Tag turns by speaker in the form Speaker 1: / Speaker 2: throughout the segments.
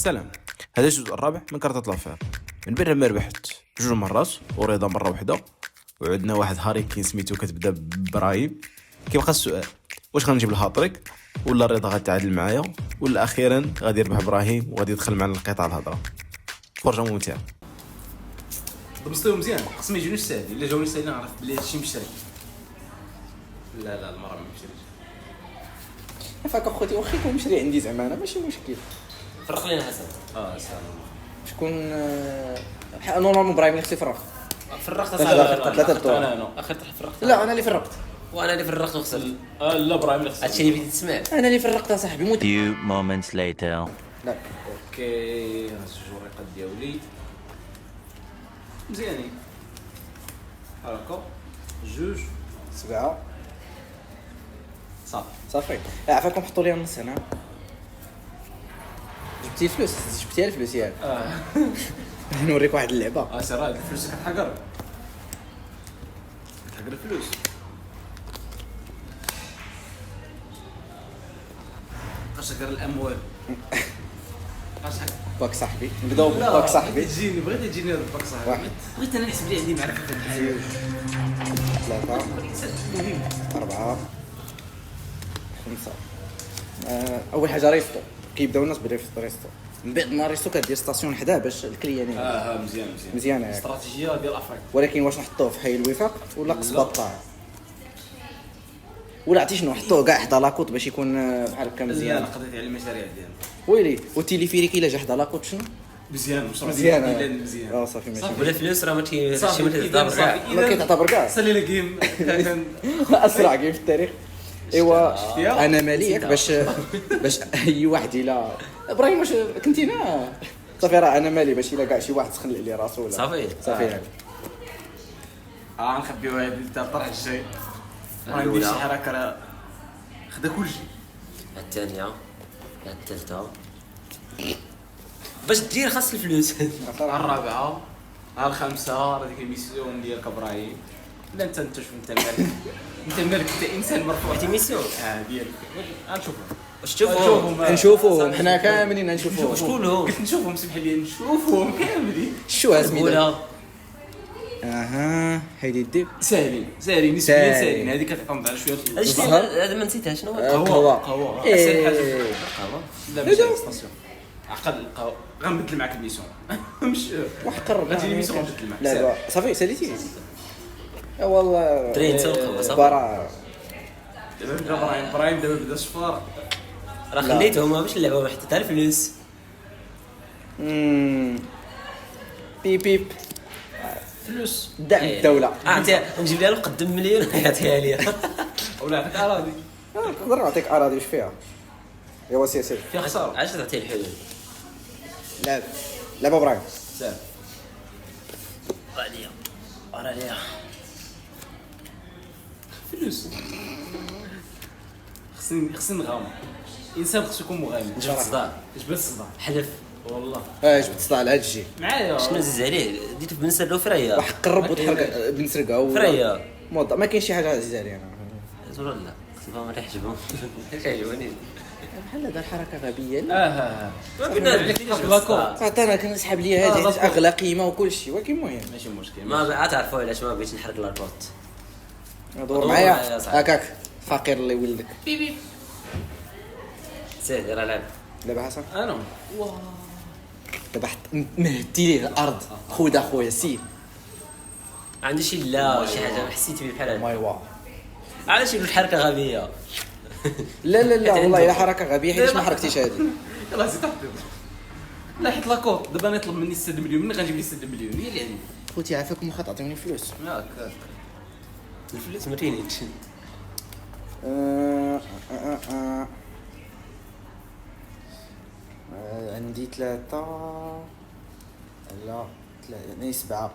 Speaker 1: السلام. هذا الجزء الرابع من كارت لافير. من بين ما ربحت جوج مرات ورضا مره واحده، وعندنا واحد هاري كين سميتو كتبدا ببراهيم. كيبقى السؤال، واش غنجيب الهاتريك ولا رضا غتعادل معايا ولا اخيرا غادي يربح ابراهيم وغادي يدخل معنا القطاع الهضره. فرجه ممتعه. ضبطيهم مزيان، خصهم يجوني ساهلين، الا جاوني ساهلين نعرف بلي هادشي مشري. لا المره ما مشريش.
Speaker 2: فاك اخوتي واخيكم مشري عندي زعما انا ماشي مشكل.
Speaker 3: فرق لينا حسن.
Speaker 1: سلام.
Speaker 2: شكون نورمالمون ابراهيم اللي خصو يفرق.
Speaker 3: فرقت
Speaker 2: ثلاثة بطولات.
Speaker 3: انا اخر فرقت.
Speaker 2: لا انا اللي فرقت.
Speaker 3: وانا اللي فرقت وخسرت.
Speaker 1: لا ابراهيم اللي خسر.
Speaker 3: هادشي اللي بديت تسمع.
Speaker 2: انا اللي فرقت صاحبي موت.
Speaker 4: Few moments later.
Speaker 2: لا
Speaker 1: اوكي هاز الجوريقه ديالي مزيانين. هاكا جوج
Speaker 2: 7
Speaker 1: صافي.
Speaker 2: صافي. عافاكم حطوا لي النص هنا. جبتي الفلوس جبتيها الفلوس ياك. نوريك واحد اللعبه.
Speaker 1: سير هاد الفلوس كتحقر الفلوس. كتحقر الاموال.
Speaker 2: باك صاحبي نبداو باك صاحبي.
Speaker 1: بغيت تجيني باك صاحبي.
Speaker 2: واحد
Speaker 1: بغيت انا نحسب لي عندي معرفه في الحياه.
Speaker 2: 3 4 5. اول حاجه ريستو كيبداو الناس بريستو، من بعد ما ريستو كدير ستاسيون حداه باش الكليانين.
Speaker 1: مزيان
Speaker 2: مزيانه
Speaker 1: استراتيجيه ديال افريقيا.
Speaker 2: ولكن واش نحطوه في حي الوفاق ولا قصب الطاع ولا عرفتي شنو نحطوه كاع حدا لاكوط باش يكون بحال هكا مزيان.
Speaker 1: قضيت على المشاريع ديالنا
Speaker 2: ويلي والتيليفيريك الا جا حدا لاكوط شنو
Speaker 1: مزيان
Speaker 2: مزيان. صافي ماشي
Speaker 3: ولا فلوس راه ما تيمشي ما
Speaker 2: ما كيتعتبر كاع
Speaker 1: سالي لي جيم كان
Speaker 2: اسرع جيم في التاريخ. ايوا
Speaker 1: شفتيها؟
Speaker 2: انا ماليك باش اي واحد الا ابراهيم واش كنتي هنا صافي راه انا مالي باش الا كاع شي واحد سخن لي راسو ولا
Speaker 3: صافي
Speaker 2: يعني
Speaker 1: نخبيو هاد الطرح الجاي. ندير شي حركه راه خدا كلشي.
Speaker 3: الثانيه الثالثه باش دير خاص الفلوس.
Speaker 1: الرابعه الخامسه راه ديك الميسيون ديالك ابراهيم. لا انت شوف انت مالك انت انسان مرفوع.
Speaker 3: عرفتي ميسيون
Speaker 1: ديالك غنشوفوا
Speaker 3: واش
Speaker 2: نشوفوهم حنا كاملين نشوفوهم.
Speaker 3: شكون هو
Speaker 1: قلت نشوفهم سمح لي نشوفهم كاملين.
Speaker 2: شو اسمي
Speaker 3: ولا
Speaker 2: هيدي دير
Speaker 1: ساهلين نسبيا ساهلين. هذيك كتعطيهم على شويه
Speaker 3: هادشي هذا ما نسيتها شنو هو
Speaker 1: قهوه احسن حاجه
Speaker 3: قهوه.
Speaker 1: لا ماشي ستاسيون عقد القهوه غنبدل معاك الميسيون. مش
Speaker 2: واحد قرب
Speaker 1: غتجيني ميسيون غنبدل معاك.
Speaker 2: لا صافي ساليتي والله
Speaker 3: ترين سوق صافي.
Speaker 2: برا
Speaker 1: دابا ابراهيم دابا بدا الشفار.
Speaker 3: راه خليتهم باش نلعبوا حتى تاع الفلوس.
Speaker 2: بيب
Speaker 1: فلوس
Speaker 2: دعم الدوله.
Speaker 3: انت نجيب لها نقدم مليون يعطيها لي.
Speaker 1: ولا عطيك اراضي
Speaker 2: نقدر نعطيك اراضي واش فيها. ايوا سير
Speaker 1: فيها خساره.
Speaker 3: علاش تعطي الحلول؟
Speaker 2: لعب ابراهيم
Speaker 1: ساهل.
Speaker 3: عليا
Speaker 1: فلوس خصني نغامر. انسان خصو يكون مغامر.
Speaker 3: جبت صداع
Speaker 1: جبت الصداع
Speaker 3: حلف
Speaker 1: والله.
Speaker 2: جبت صداع على هاد الجي
Speaker 1: معايا
Speaker 3: شنو زيد عليه ديت بن سلو فريا
Speaker 2: وحق الرب وتحرق بنسرقها
Speaker 3: فريا
Speaker 2: موضع ما كاين شي حاجه عزيزه عليا انا
Speaker 3: زور لا صافا ما تحجبهم تعجبوني
Speaker 2: بحال هذا الحركه غبيه.
Speaker 1: لاكو
Speaker 2: انا كنسحب ليا هذه حيت اغلى قيمه وكل شيء ولكن المهم
Speaker 1: ماشي مشكل.
Speaker 3: ما تعرفوا علاش ما بغيتش نحرق لاربوت.
Speaker 2: دور معايا هكاك فقير اللي ولدك.
Speaker 3: سير يلاه لعب
Speaker 2: دابا حسن
Speaker 1: انا
Speaker 2: دابا مهدي ليه الارض. خذ اخويا سير
Speaker 3: عندي شي لا شي حاجه حسيت بيه بحال
Speaker 2: ماي وا
Speaker 3: علاش يقول حركه غبيه.
Speaker 2: لا والله الا حركه غبيه حيت ما حركتيش هذه.
Speaker 1: يلاه زيد طحت. لا حيت لاكوط دابا انا يطلب مني 6 مليون منين غنجيب لي 6 مليون هي اللي عندي.
Speaker 2: خوتي عافاكم واخا تعطيوني فلوس.
Speaker 1: ياك
Speaker 3: الفلوس ما تينيش.
Speaker 2: عندي 3 لا 3 7.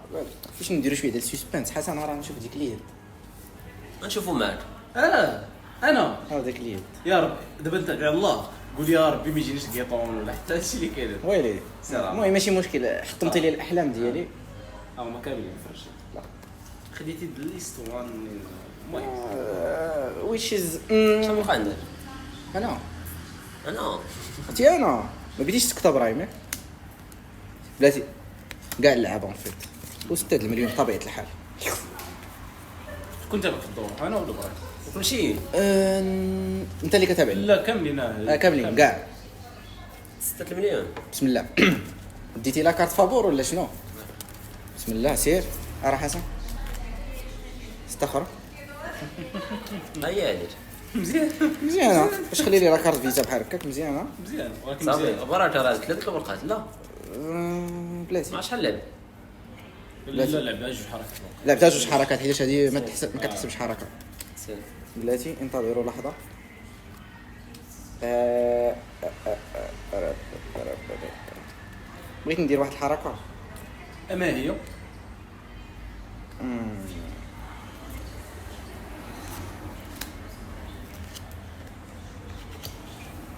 Speaker 2: فاش نديرو شويه ديال السسبانس حسن راه نشوف ديك اليد.
Speaker 3: نشوفوا معاك
Speaker 1: انا
Speaker 2: هذاك اليد
Speaker 1: يا رب دابا انت على الله قول يا ربي ما يجينيش كيطون ولا حتى هادشي اللي كاين.
Speaker 2: ويلي
Speaker 1: سير
Speaker 2: المهم ماشي مشكل حطمتي لي الاحلام ديالي.
Speaker 1: ما كاملين فرشي.
Speaker 2: لا
Speaker 1: خديتي الليست وان المهم
Speaker 2: ويش از
Speaker 3: شنو بقى عندك؟
Speaker 2: انا
Speaker 3: انا
Speaker 2: انت انا ما بديش تسكت ابراهيم ياك بلاتي كاع اللعابه فيت و6 المليون بطبيعه الحال.
Speaker 1: كنت في الدور انا ولا ابراهيم
Speaker 3: ماشي
Speaker 2: انت اللي كتابع
Speaker 1: لا كاملين
Speaker 2: كاملين كاع
Speaker 3: 6 مليون.
Speaker 2: بسم الله. ديتي لا كارت فابور ولا شنو؟ بسم الله سير راه حسن استخر
Speaker 3: هيا عليك
Speaker 2: مزيانه باش خلي لي لا كارت فيزا بحال هكاك مزيانه
Speaker 1: مزيان ولكن
Speaker 3: صافي
Speaker 1: مزيان
Speaker 3: برا راه 3 الورقات لا
Speaker 2: بلاتي
Speaker 3: ما شحال لعب.
Speaker 1: لا لعبها جوج حركات
Speaker 2: لعبتها جوج حركات حيت هذه ما كتحسبش حركه.
Speaker 3: سير.
Speaker 2: بلاتي انتظروا لحظه. بغيت ندير واحد الحركه.
Speaker 1: اما هي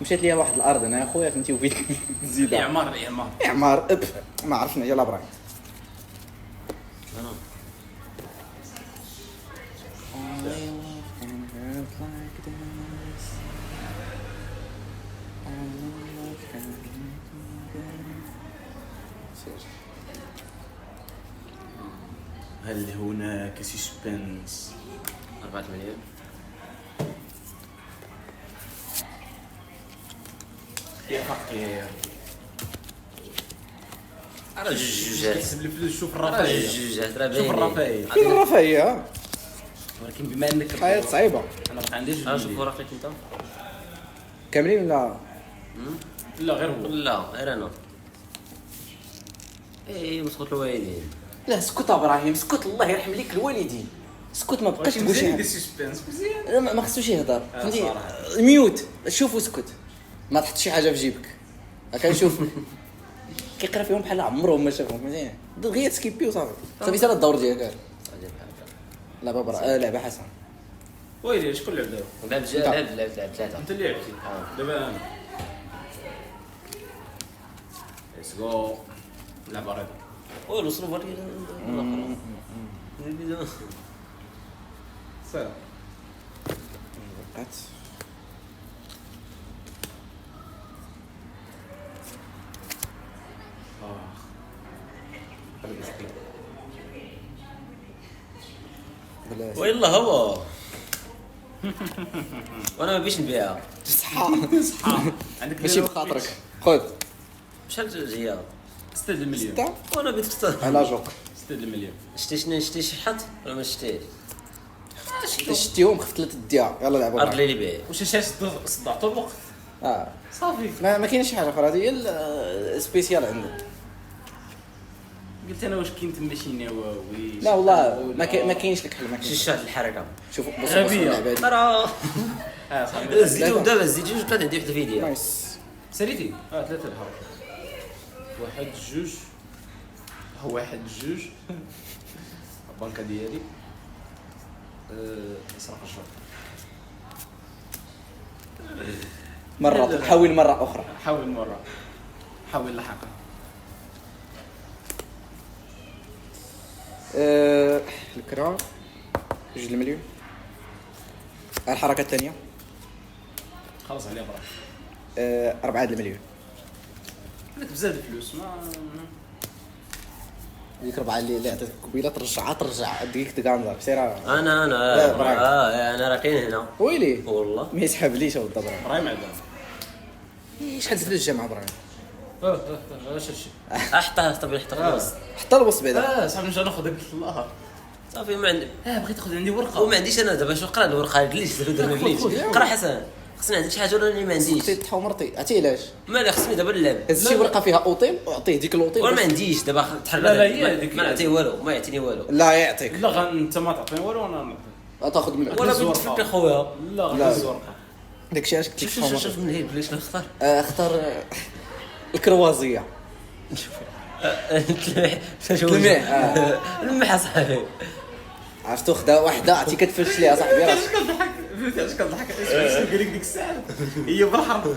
Speaker 2: مشات ليا واحد الارض انا يا خويا فهمتي وبغيت نزيدها.
Speaker 1: اعمار
Speaker 2: اعمار ما عرفنا يلا ابراهيم.
Speaker 3: انا
Speaker 1: هل هناك سسبنس
Speaker 3: 4 مليون.
Speaker 1: يا فقير
Speaker 3: راه جوجات
Speaker 1: كتحسب الفلوس شوف
Speaker 3: راه
Speaker 1: الرفاهيه
Speaker 3: جوجات راه
Speaker 1: شوف
Speaker 3: باين.
Speaker 1: الرفاهيه
Speaker 2: فين الرفاهيه؟
Speaker 1: ولكن بما انك
Speaker 2: الحياه صعيبه.
Speaker 1: انا ما عنديش
Speaker 3: شوف
Speaker 1: جوج
Speaker 3: ورقتك انت.
Speaker 2: كاملين ولا
Speaker 1: لا غير هو
Speaker 3: لا غير انا. مسخوط الوالدين.
Speaker 2: لا اسكت ابراهيم اسكت الله يرحم ليك الوالدين اسكت ما بقاش تقول شي حاجه.
Speaker 1: سسبنس مزيان
Speaker 2: ما خصوش يهضر فهمتي
Speaker 1: صراحة.
Speaker 2: ميوت شوف واسكت ما تحط شي حاجه في جيبك كنشوف كيقرا فيهم بحال عمرهم ما شافهم مزيان دغيا تسكيبي وصافي صافي سال الدور ديالك. لعبه برا لعبه حسن
Speaker 1: ويلي شكون لعب دابا
Speaker 3: لعب ثلاثة.
Speaker 1: انت اللي لعبتي دابا انا ليتس جو لعبه رياضه
Speaker 3: وصلوا فريق الاخر.
Speaker 1: سير
Speaker 2: وقعت بلا
Speaker 3: ويلا هو وانا ما بيش نبيعها.
Speaker 2: صحه
Speaker 1: عندك
Speaker 2: ماشي بخاطرك خذ
Speaker 3: شحال هي
Speaker 1: 6 المليون
Speaker 2: ستة
Speaker 3: وانا بيت كثر.
Speaker 2: على جوك
Speaker 1: 6 المليون
Speaker 3: شتي شي حط ولا ما شتيش.
Speaker 2: شتيهم خفت 3 ديال يلا لعبوا
Speaker 3: ارض لي بيع.
Speaker 1: واش صدعتو الوقت صافي
Speaker 2: ما كاينش شي حاجه اخرى هذه هي السبيسيال عنده.
Speaker 1: قلت انا واش كاين تما شي نواوي
Speaker 2: لا والله ما كاينش لك حل ما
Speaker 3: شي
Speaker 2: كاينش.
Speaker 3: شات الحركه
Speaker 2: شوف بص
Speaker 1: غبية.
Speaker 2: اللعبه هذه
Speaker 3: راه
Speaker 1: صافي
Speaker 3: زيدو دابا زيدو جوج ثلاثه عندي وحده فيديو.
Speaker 2: نايس
Speaker 1: ساليتي 3 الحركات واحد جوج واحد جوج البنكه ديالي سرق الجر
Speaker 2: مره حاول مره اخرى.
Speaker 1: حاول مره حاول لاحقا
Speaker 2: الكرا 2 المليون. الحركه الثانيه
Speaker 1: خلص عليها برا
Speaker 2: 4 المليون.
Speaker 1: عندك بزاف د الفلوس ما
Speaker 2: ديك 4 اللي عطيتك قبيله ترجع ديك تكامل سير
Speaker 3: انا
Speaker 2: لا، برايم.
Speaker 3: انا راه كاين هنا
Speaker 2: ويلي
Speaker 3: والله.
Speaker 2: ما يسحبليش هو الضبره.
Speaker 1: برايم عندها
Speaker 2: شحال فلوس الجامعه ابراهيم؟
Speaker 1: اش هادشي
Speaker 3: حطها طبيعي حتى خلاص.
Speaker 2: حتى الوسط بعدا
Speaker 1: صاحبي نجي ناخذ داك الله
Speaker 3: صافي ما عندي
Speaker 1: بغيت تاخذ عندي ورقه
Speaker 3: وما عنديش انا دابا شنو نقرا الورقه جليس درنا
Speaker 2: خذ.
Speaker 3: قرا حسن خصني عندي شي حاجه ولا اللي ما عنديش.
Speaker 2: تيطحو مرتي عرفتي علاش؟
Speaker 3: مالي خصني دابا نلعب
Speaker 2: هز شي ورقه فيها اوتيل واعطيه ديك الاوتيل
Speaker 3: ولا ما
Speaker 2: باش-
Speaker 3: عنديش دابا تحرك
Speaker 1: لا، هي هذيك
Speaker 3: ما نعطيه والو ما يعطيني والو
Speaker 2: لا يعطيك
Speaker 1: لا انت ما تعطيني والو وانا نعطيك
Speaker 2: تاخذ من
Speaker 3: ولا
Speaker 1: هز
Speaker 3: بنت
Speaker 1: ورقة.
Speaker 3: فيك خويا.
Speaker 1: لا غنهز ورقه
Speaker 2: داكشي علاش كنت
Speaker 3: شوف شوف شوف من هي بلاش نختار.
Speaker 2: اختار الكروازيه
Speaker 3: تلميح المح اصاحبي
Speaker 2: عرفتو خدا وحده عرفتي كتفرش ليها صاحبي راسك
Speaker 1: كنضحك فهمتي علاش كنضحك قال لك ديك الساعه هي بالحرب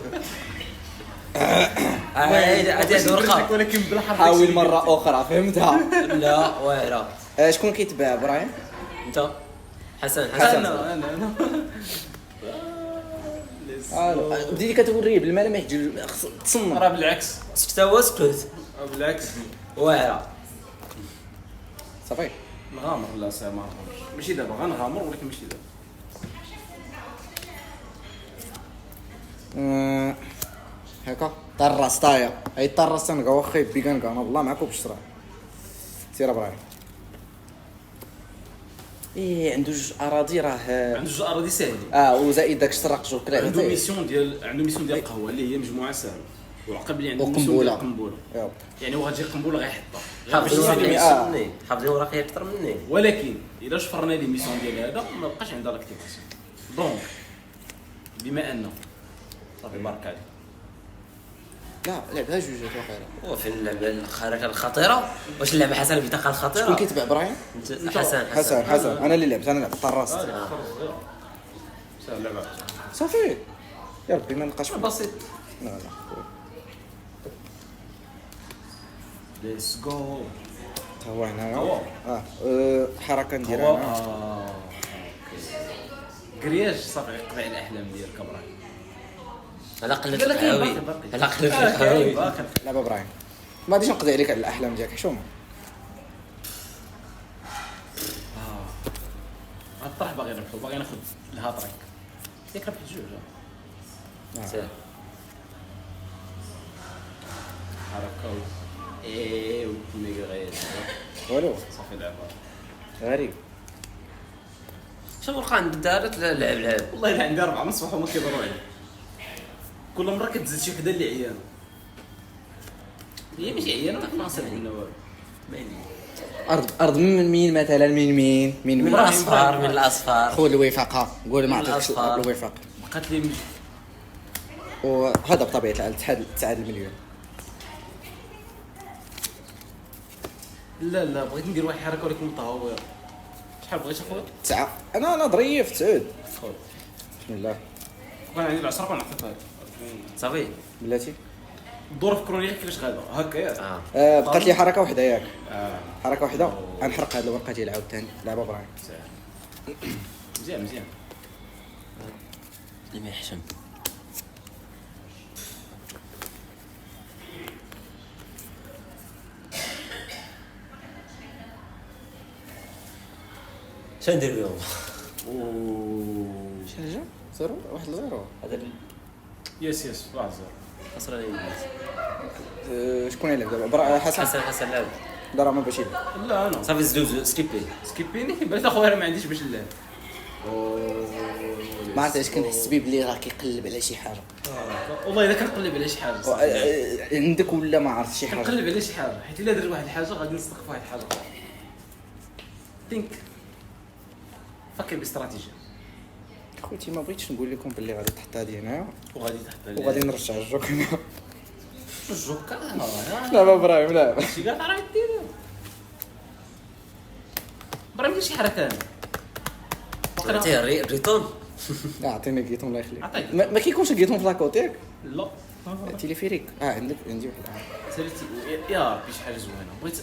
Speaker 3: عادي هاد ورقه
Speaker 1: ولكن بالحرب
Speaker 2: حاول مره اخرى فهمتها.
Speaker 3: لا واعره.
Speaker 2: شكون كيتباع ابراهيم؟
Speaker 3: انت حسن
Speaker 1: انا
Speaker 2: بديتي كتوريه بالملامح ديال تصنم.
Speaker 1: راه بالعكس،
Speaker 3: سكت هو سكت
Speaker 1: بالعكس
Speaker 3: واعره.
Speaker 2: صافي
Speaker 1: نغامر. لا سي ما نغامرش، ماشي دابا غنغامر ولكن ماشي دابا.
Speaker 2: هكا طراس طايا هاي طراس تنقا واخا يبي كنقا انا والله معاكم بالشرع. سير ابراهيم. عنده جوج اراضي راه.
Speaker 1: عنده جوج اراضي ساهلين.
Speaker 2: وزائد داك الشرق جوكر
Speaker 1: عنده ميسيون ديال القهوه اللي هي مجموعه ساهله، والعقب اللي عنده ميسيون
Speaker 2: وقنبولة.
Speaker 1: ديال القنبوله. يعني هو غتجي القنبوله غيحطها.
Speaker 3: حافظين
Speaker 1: غير باش
Speaker 3: وراقي
Speaker 1: يسمي.
Speaker 3: مني، حافظين وراقي اكثر مني.
Speaker 1: ولكن الا شفرنا لي ميسيون ديال هذا ما بقاش عندها لاكتيفاسيون. دونك بما انه صافي بارك عليك.
Speaker 2: لا لعبها جوج واخيرا.
Speaker 3: وفي اللعبه الحركه الخطيره، واش اللعبه حسن البطاقه الخطيره؟
Speaker 2: شكون كيتبع ابراهيم؟
Speaker 3: حسن.
Speaker 2: انا اللي لعبت، انا لعبت طراس.
Speaker 1: سهل لعبه
Speaker 2: صافي يا ربي ما نلقاش
Speaker 1: بسيط.
Speaker 2: لا
Speaker 1: ليتس جو.
Speaker 2: تا هو هنايا.
Speaker 1: هو.
Speaker 2: حركه ندير
Speaker 1: هو
Speaker 2: انا.
Speaker 1: كرياج صافي يقطع الاحلام ديالك ابراهيم.
Speaker 3: على قلة
Speaker 1: لا، كاين
Speaker 3: القهوي،
Speaker 1: باقي.
Speaker 3: على قلة القهوي.
Speaker 1: باقي.
Speaker 2: لعب ابراهيم ما غاديش نقضي عليك على الاحلام ديالك حشومه.
Speaker 1: الطرح باغي نربحو، باغي ناخذ الهاتريك. ياك ربحت جوج.
Speaker 3: سير.
Speaker 1: حركه ايوا ميغا غير
Speaker 2: والو
Speaker 1: صافي لعبه
Speaker 2: غريب.
Speaker 3: شنو وقع عند الدارات؟ لعب
Speaker 1: والله الا عندي 4 من الصباح وما كيضروا عليا. كل مره كتزيد شي وحده اللي عيانه. هي ماشي عيانه ما كنعرفش عندنا والو.
Speaker 2: ارض من مين مثلا؟ من
Speaker 3: الاصفار، من الاصفار.
Speaker 2: خذ الوفاقه، قول ما عطيتكش
Speaker 3: الأصفار.
Speaker 2: الوفاق.
Speaker 1: بقات لي
Speaker 2: وهذا بطبيعه الحال تسعد المليون.
Speaker 1: لا بغيت ندير واحد الحركه ولكن متهور. شحال بغيت اخويا؟
Speaker 2: 9 انا ظريف تعود.
Speaker 1: خويا
Speaker 2: بسم الله
Speaker 1: كان عندي العشرة كنعطيك
Speaker 3: صافي.
Speaker 2: بلاتي.
Speaker 1: الدور في كرونيه كيفاش غادا هكا ياك.
Speaker 2: بقات لي حركه واحده ياك. حركه واحده
Speaker 1: أوه.
Speaker 2: غنحرق هذه الورقه ديال عاوتاني. لعب ابراهيم.
Speaker 1: مزيان
Speaker 3: اللي ما يحشم. شنو ندير بهم؟
Speaker 2: شي حاجه 0 1-0.
Speaker 3: هذا
Speaker 1: يس 1-0.
Speaker 3: خسر عليه.
Speaker 2: شكون يلعب دابا؟
Speaker 3: حسن لعب.
Speaker 2: دار ما باش يلعب.
Speaker 1: لا انا
Speaker 3: صافي زدوز سكيبي.
Speaker 1: سكيبيني بغيت اخويا راه ما عنديش باش نلعب.
Speaker 2: ما عرفتش كنحس بيه بلي راه كيقلب على شي حاجه.
Speaker 1: والله الا كنقلب على شي حاجه
Speaker 2: عندك ولا ما عرفت شي حاجه؟
Speaker 1: كنقلب على شي حاجه حيت الا درت واحد الحاجه غادي نصدق في واحد الحاجه اخرى. فكر باستراتيجيه.
Speaker 2: خوتي ما بغيتش نقول لكم باللي غادي تحط هذه هنايا
Speaker 1: وغادي تحط
Speaker 2: وغادي نرجع الجوك هنا.
Speaker 1: الجوكا
Speaker 2: لا ابراهيم لا
Speaker 1: شي كاع راه ديرو ابراهيم دير شي حركه.
Speaker 3: عطيه الريتون.
Speaker 2: لا عطيني كيتون الله يخليك.
Speaker 1: عطيك.
Speaker 2: ما كيكونش كيتون في لاكوتيك.
Speaker 1: لا
Speaker 2: تيليفيريك عندي واحد.
Speaker 1: ساليتي يا ربي شي حاجه زوينه بغيت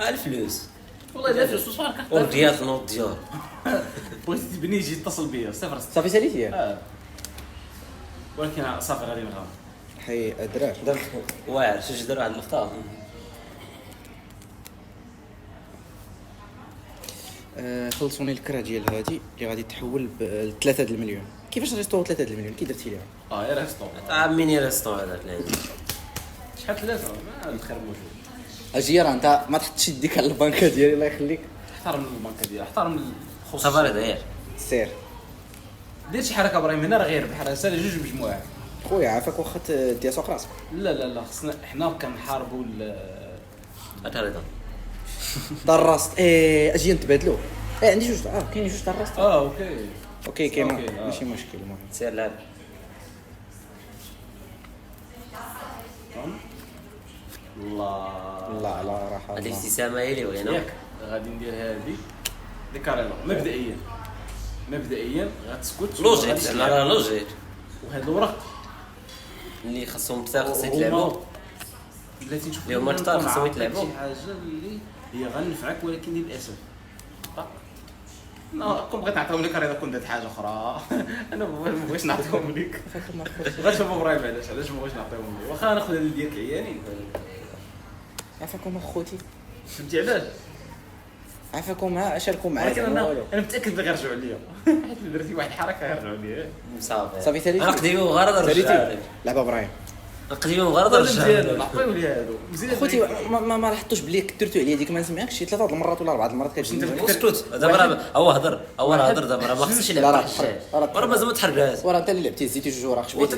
Speaker 3: الفلوس
Speaker 1: والله الا فلوس وصفار كحط
Speaker 3: والرياض نوض ديار.
Speaker 1: بغيت تبني يجي يتصل بيا 0
Speaker 2: صافي ساليتي
Speaker 1: ولكن صافي غادي نغامر.
Speaker 2: حي الدرار
Speaker 3: واعر شو جدر واحد المختار.
Speaker 2: خلصوني الكره ديال هادي اللي غادي تحول ب 3 المليون. كيفاش ريستو 3 المليون كي درتي ليها؟
Speaker 1: يا ريستو
Speaker 3: ميني ريستو هذاك
Speaker 1: شحال 3 ما الخير موجود.
Speaker 2: اجي راه انت ما تحطش يديك على البنكه ديالي الله يخليك.
Speaker 1: احترم البنكه ديالك احترم الخصوص.
Speaker 3: صافي داير
Speaker 2: سير
Speaker 1: دير شي حركه ابراهيم هنا راه غير بحال سالا جوج مجموعات.
Speaker 2: خويا عافاك واخا ديها سوق راسك.
Speaker 1: لا خصنا حنا كنحاربوا
Speaker 3: هذا رضا
Speaker 2: طراست اجي نتبادلوا. عندي جوج كاين جوج طراست. اوكي كاين ماشي مشكل. المهم
Speaker 3: سير لعب.
Speaker 1: الله
Speaker 2: لا راح
Speaker 3: هذه الابتسامه هي اللي بغينا.
Speaker 1: ياك غادي ندير هذه ديكاريلا مبدئيا غتسكت
Speaker 3: لوجيك زعما راه لوجيك.
Speaker 1: وهاد الورق
Speaker 3: اللي خاصهم خاص يتلعبوا
Speaker 1: بلاتي نشوف
Speaker 3: اليوم كثار خاصهم يتلعبوا.
Speaker 1: شي حاجه اللي هي غنفعك ولكن للاسف كون بغيت نعطيهم لك راه كون درت حاجه اخرى. انا ما بغيتش نعطيهم لك. غير شوف ابراهيم علاش ما بغيتش نعطيهم لك، واخا ناخذ هذا ديال العيانين.
Speaker 2: عافاكم اخوتي،
Speaker 1: فهمتي علاش؟
Speaker 2: عافاكم معاه اشاركوا معاه
Speaker 1: ولكن انا متاكد بلي غيرجعوا ليا. حيت درتي واحد الحركه غيرجعوا ليا.
Speaker 3: صافي
Speaker 2: صافي ثالث
Speaker 3: انا قديم غرض
Speaker 2: ثالث
Speaker 3: رجع
Speaker 2: لعبه ابراهيم.
Speaker 3: قديم غرض
Speaker 1: ديالو
Speaker 3: رجع
Speaker 1: نعطيو ليه هادو مزيان.
Speaker 2: اخوتي ما لاحظتوش بلي كثرتوا عليا ديك ما نسمعكش شي 3 المرات ولا 4 المرات كتجيني.
Speaker 3: اسكت دابا راه هو هضر دابا راه ما خصنيش
Speaker 2: لا،
Speaker 3: يلعب
Speaker 2: راه
Speaker 3: واحد الشيء
Speaker 2: راه
Speaker 3: راه مازال ما تحركاش
Speaker 2: وراه انت اللي لعبتي زيتي جوج وراك شبيتي.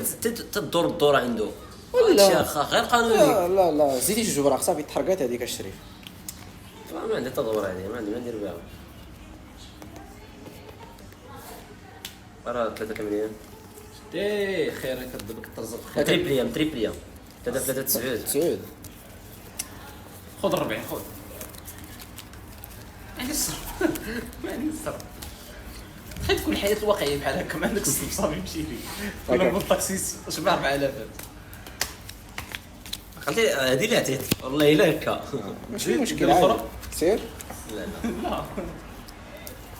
Speaker 3: تدور الدور عنده
Speaker 2: ولا.
Speaker 3: هادشي اخا غير قانوني.
Speaker 2: لا زيتي جوج وراك صافي تحرقات هذيك الشريف.
Speaker 3: ما عندي تدور هذه ما ندير بها راه 3 كاملين
Speaker 1: خير كتضربك ترزق.
Speaker 3: تريبليام 3
Speaker 2: سعود
Speaker 1: خذ 40 خذ. ما عنديش الصرف. ما عنديش الصرف. تخيل تكون الحياه الواقعيه بحال هكا ما عندك الصرف صافي يمشي ليك. ولا نبط طاكسي شبع 4000.
Speaker 3: قلتي هذه اللي عطيت والله الا هكا
Speaker 2: ماشي مشكل
Speaker 1: دير الأخرى؟
Speaker 2: عادي. سير
Speaker 1: لا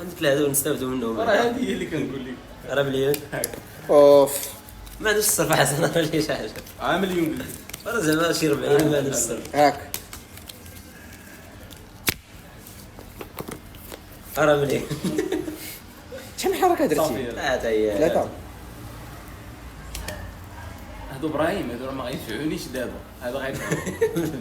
Speaker 3: عندك هذو نستافدوا منهم
Speaker 1: راه هذه هي اللي كنقول لك.
Speaker 3: راه مليون
Speaker 2: اوف
Speaker 3: ما عندوش الصرف حسن راه شي حاجه
Speaker 1: مليون قلت لك.
Speaker 3: راه زعما شي 40 ما عندوش الصرف
Speaker 2: هاك
Speaker 3: راه مليون
Speaker 2: شحال من حركه درتي؟
Speaker 1: صافي.
Speaker 3: حتى هي
Speaker 2: 3
Speaker 1: هادو ابراهيم هادو راه ما غينفعونيش دابا. هذا غينفعو.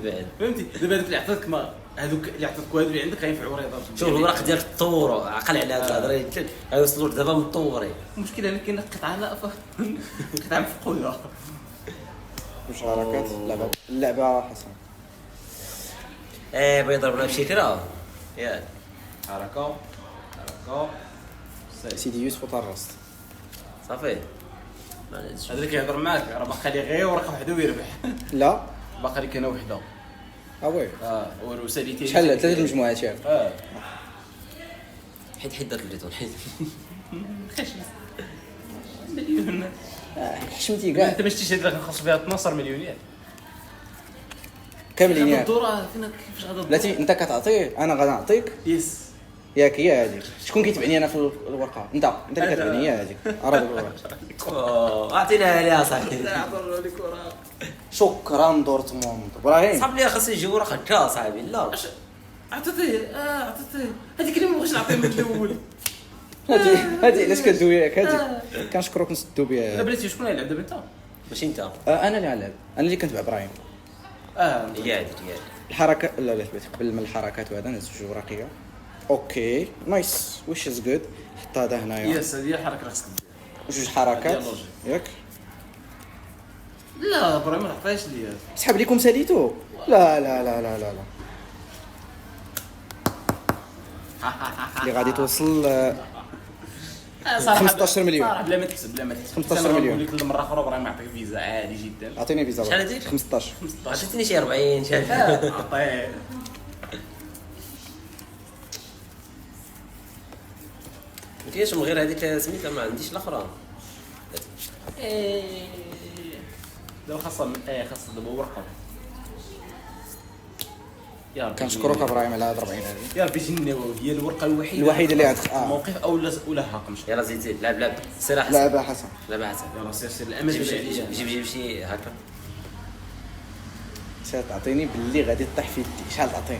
Speaker 3: بعد
Speaker 1: فهمتي دابا هذوك اللي عطيتك ما هذوك اللي عطيتك هادو اللي عندك غينفعوا رضا.
Speaker 3: شوف الورق ديالك تطوروا عقل على هاد الهضره غيوصلوا دابا مطورين.
Speaker 1: المشكله انا كاين قطعه ناقصه. قطعه مفقوده.
Speaker 2: وش حركات اللعبه حسن.
Speaker 3: بغا يضربنا بشي كره ياك
Speaker 1: حركه
Speaker 2: سيدي يوسف طرست.
Speaker 3: صافي ما عنديش
Speaker 1: هذا اللي كيهضر معاك راه باقي لي غير ورقه وحده ويربح.
Speaker 2: لا
Speaker 1: باقي لي انا وحده.
Speaker 2: وي
Speaker 1: وساليتي
Speaker 2: شحال 3 المجموعات ياك.
Speaker 3: حيد داك الريتون حيد
Speaker 1: مليون.
Speaker 2: حشمتي كاع
Speaker 1: انت ما شفتيش هاد اللي غنخلص فيها 12 مليون ياك.
Speaker 2: كاملين
Speaker 1: هاد
Speaker 2: ياك.
Speaker 1: الدوره فين كيفاش غادا
Speaker 2: بلاتي انت كتعطيه انا غادي نعطيك
Speaker 1: يس.
Speaker 2: ياك هي هذيك. شكون كيتبعني انا في الورقه؟ انت اللي كتبعني هي هذيك. راه ديك الورقه.
Speaker 3: اعطينا عليها صاحبي
Speaker 1: عطروا لك ورا.
Speaker 2: شكرا دورتموند ابراهيم.
Speaker 3: صاحبي لي خاص يجي ورقه هكا صاحبي لا
Speaker 1: عطيتيه هذيك اللي ما بغيتش نعطيه من الاول.
Speaker 2: هادي علاش كدوي ياك هادي كنشكروك نسدو
Speaker 1: لا
Speaker 2: بها.
Speaker 1: بلاتي شكون غيلعب دابا انت؟
Speaker 3: ماشي انت
Speaker 2: انا اللي غنلعب انا اللي كنتبع ابراهيم.
Speaker 3: هي هذيك
Speaker 2: الحركه لا قبل من الحركات وهذا نزل جوج ورقيه. اوكي نايس ويش از جود. حط هذا هنايا
Speaker 1: يس هذه هي الحركه اللي خصك دير.
Speaker 2: جوج حركات ياك.
Speaker 1: لا ابراهيم ما عطايش ليا.
Speaker 2: سحب لكم ساليتو. لا لا لا لا لا لا اللي غادي توصل
Speaker 1: صراحه
Speaker 2: 15 مليون.
Speaker 1: صراحه بلا ما تحسب
Speaker 2: 15 مليون.
Speaker 1: نقول لك المره اخرى ابراهيم يعطيك فيزا عادي جدا.
Speaker 2: اعطيني فيزا.
Speaker 3: شحال هذيك؟
Speaker 2: 15.
Speaker 3: عطيتيني شي 40 شحال
Speaker 1: عطيه.
Speaker 3: ما كاينش من غير هذيك سميتها ما عنديش الاخرى
Speaker 1: دابا خاصها خاصها دابا ورقه. يا ربي
Speaker 2: كنشكروك ابراهيم على هاد 40 هذه.
Speaker 1: يا ربي جناوي هي الورقه الوحيده
Speaker 2: اللي عندك.
Speaker 1: موقف ولا هاك مش.
Speaker 3: يلا زيد لعب سير احسن
Speaker 2: لعبه حسن.
Speaker 3: لعب احسن
Speaker 1: يلا سير الامل
Speaker 3: جيب شي هكا
Speaker 2: سير تعطيني باللي غادي تطيح في يدي. شحال تعطيني؟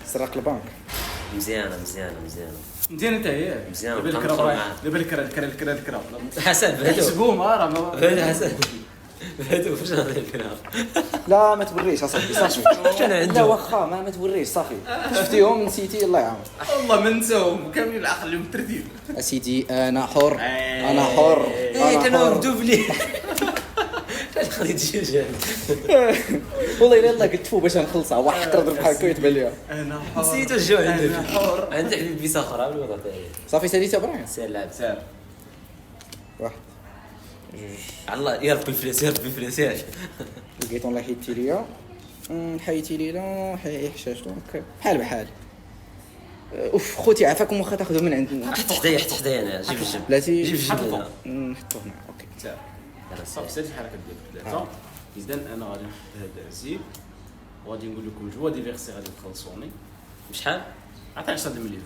Speaker 2: سرق البنك.
Speaker 3: مزيانه
Speaker 1: مزيان انت هي
Speaker 3: مزيان،
Speaker 1: دابا
Speaker 3: كندخل
Speaker 1: الكره
Speaker 3: معاه.
Speaker 1: دابا الكره
Speaker 3: حسن
Speaker 1: حسبوهم راه
Speaker 3: هذا حسن هذا واش غادي الكلام
Speaker 2: لا ما توريش اصاحبي صافي.
Speaker 3: شنو
Speaker 2: لا
Speaker 3: عنده
Speaker 2: واخا ما توريش صافي. شفتيهم نسيتي الله يعاون.
Speaker 1: والله ما نساهم كاملين العقل اليوم ترتيب.
Speaker 2: اسيدي انا حر انا حر
Speaker 3: ايه كانوا
Speaker 2: انا حر.
Speaker 3: مكتوب لي علاش غادي تجي جاهز
Speaker 2: والله الا الله قلت فو باش نخلصها واحد ضرب بحال هكا يتبان ليا.
Speaker 1: انا حر
Speaker 3: نسيت الجو عندك
Speaker 1: انا حر.
Speaker 3: عندك بيسا اخرى قبل ما تعطيه
Speaker 2: صافي ساليت ابراهيم.
Speaker 3: سير لعب
Speaker 1: سير
Speaker 2: واحد
Speaker 3: الله يا ربي الفلوس ياك
Speaker 2: لقيت الله حيدتي ليا. حيتي لي لا حشاش دونك بحال بحال. اوف خوتي عافاكم واخا تاخذوا من عندنا.
Speaker 3: حتى حدايا انا جيب الجنب
Speaker 2: بلاتي
Speaker 3: جيب الجنب
Speaker 1: حطوا.
Speaker 3: هنا.
Speaker 2: نحطو هنا اوكي.
Speaker 1: سير
Speaker 3: يلا
Speaker 1: صافي
Speaker 3: سير
Speaker 1: سير الحركه ديالك ثلاثه. اذا انا غادي نحط هذا زيد وغادي نقول لكم جوا دي فيرسي غادي تخلصوني.
Speaker 3: بشحال
Speaker 1: عطي 10 مليون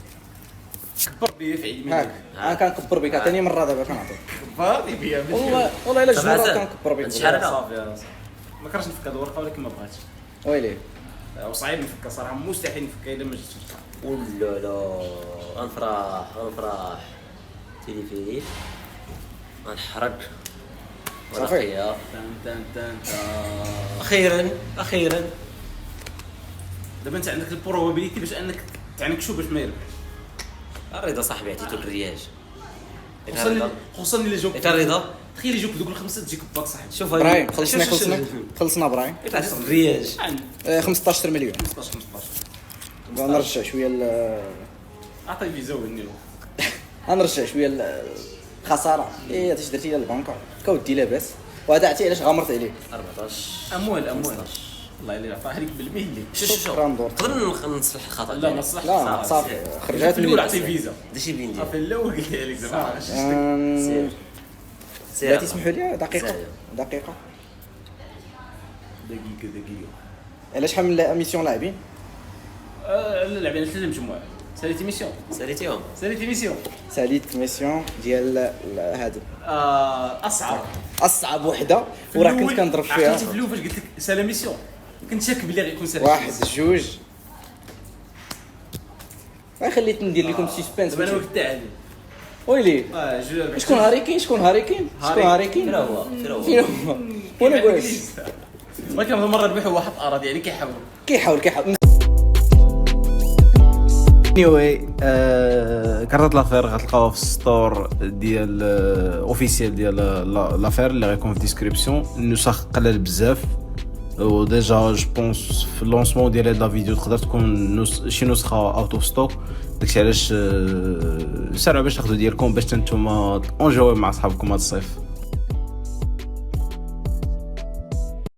Speaker 1: كبر بيه في عيد
Speaker 2: هاك
Speaker 1: ميلادك.
Speaker 2: انا كنكبر بك عطيني مره دابا كنعطيك
Speaker 1: فاضي بيا
Speaker 2: والله الا
Speaker 3: طب
Speaker 2: جوج مرات
Speaker 3: عسل.
Speaker 2: كنكبر بك
Speaker 3: شحال هذا؟
Speaker 1: صافي ما كرهتش نفك هاد الورقه ولكن ما بغاتش.
Speaker 2: ويلي
Speaker 1: وصعيب نفكها صراحه مستحيل نفكها الا ما جيتش.
Speaker 3: ولا لا غنفرح تيليفيليب غنحرق
Speaker 2: صافي.
Speaker 3: ورقية.
Speaker 1: تان
Speaker 3: اخيرا
Speaker 1: دابا انت عندك البروبابيليتي باش انك تعنكشو باش ما يربح.
Speaker 3: الرضا صاحبي عطيتو الرياج.
Speaker 1: خصوصا الا جاوك.
Speaker 3: انت الرضا
Speaker 1: تخيل يجوك دوك الخمسه تجيك باك صاحبي.
Speaker 3: شوف
Speaker 2: ابراهيم خلصنا ابراهيم
Speaker 3: عطيتو الرياج.
Speaker 2: 15 مليون
Speaker 1: 15
Speaker 2: غنرجع شويه
Speaker 1: عطي فيزا وهني له.
Speaker 2: غنرجع شويه الخساره هادشي درتي لي البنكه كودي لاباس وهذا عرفتي علاش غامرت عليه
Speaker 3: 14
Speaker 1: اموال
Speaker 3: 15.
Speaker 1: الله يلا عطاها لك بالملي.
Speaker 2: شكراً دور.
Speaker 3: نقدر نصلح الخطا
Speaker 1: لا ما
Speaker 3: ديالي.
Speaker 1: صلحش.
Speaker 2: لا صافي خرجات
Speaker 1: الاول عطي فيزا.
Speaker 3: داكشي بين
Speaker 1: صافي
Speaker 3: ديالي
Speaker 1: الاول قلت لك زعما
Speaker 3: سير
Speaker 2: لا تسمحوا لي دقيقه
Speaker 3: سير.
Speaker 2: دقيقه
Speaker 1: دقيقه.
Speaker 2: علاش شحال من ميسيون لاعبين
Speaker 1: لعبنا 3 مجموعه. ساليتي ميسيون.
Speaker 3: ساليتيهم
Speaker 1: ساليتي ميسيون.
Speaker 2: ساليت ميسيون ديال هذا
Speaker 1: اصعب.
Speaker 2: اصعب وحده وراه كنت كنضرب فيها
Speaker 1: عقلتي في الاول فاش قلت لك سالا ميسيون كنت شاك بلي غيكون سالا
Speaker 2: واحد جوج خليت ندير لكم سسبنس
Speaker 1: دابا انا وقت تاع هذه.
Speaker 2: ويلي
Speaker 1: جوج
Speaker 2: شكون هاري كين شكون هاري كين
Speaker 3: فين هو
Speaker 2: فين هو وانا جالس
Speaker 1: ولكن هذا المره ربحوا واحد اراضي يعني كيحاول.
Speaker 2: كيحاول
Speaker 1: anyway كارت لافير غتلقاوها في الستور ديال اوفيسيال ديال لافير اللي غيكون في الديسكريبسيون. النسخ قلال بزاف وديجا جو بونس في اللونسمون ديال هاد لا فيديو تقدر تكون شي نسخه اوت اوف ستوك. داكشي علاش سارعوا باش تاخذوا ديالكم باش نتوما اونجوي مع صحابكم هاد الصيف.